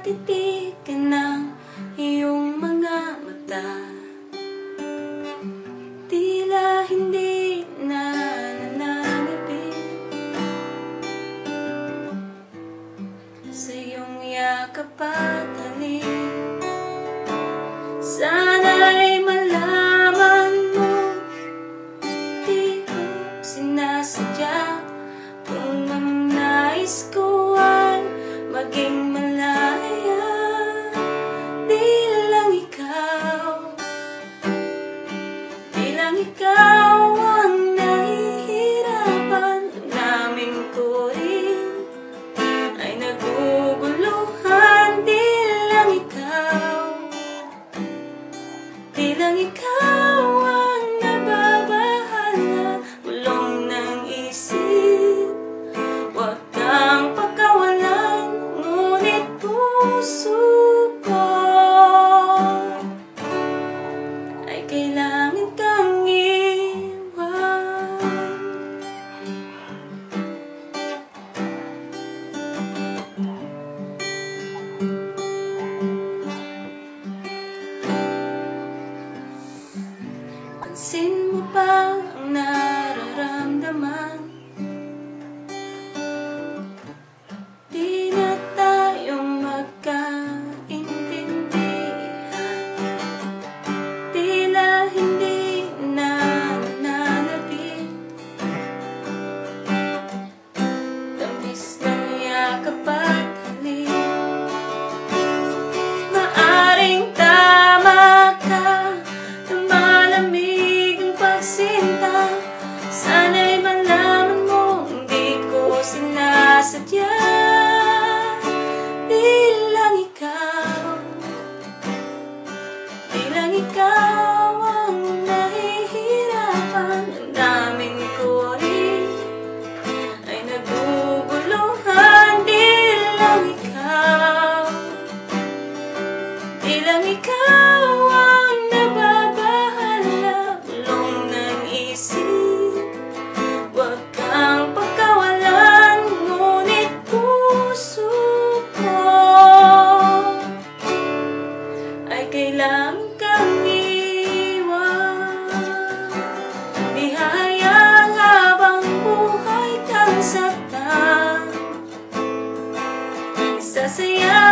titigan ng iyong mga mata. Tila hindi na nananabik sa iyong yakap at halik. Sana'y malaman mo, di ko sinasadya. Kung ang nais ko ay maging malaya, di lang ikaw ang nahihirapan. Namin ko rin ay naguguluhan. Di lang ikaw ang nababahala. Bulong ng isip, huwag kang pagkawalan, ngunit puso ko ay kailangan kang iwan. Pansin mo ba ang nararamdaman? Di na tayong magkaintindihan. Tila hindi na nananabik tamis ng yakap at halik. Maaring tama ka, lumalamig ang pagsinta. Sana'y malaman mo, hindi ko sinasadya. Di lang ikaw ang nahihirapan. Ang daming ko rin ay naguguluhan. Di lang ikaw ang nababahala. Bulong ng isip, huwag kang pagkawalan, ngunit puso ko ay kailangan kang iwan. Di hayang habang buhay kang saktan. Isasaya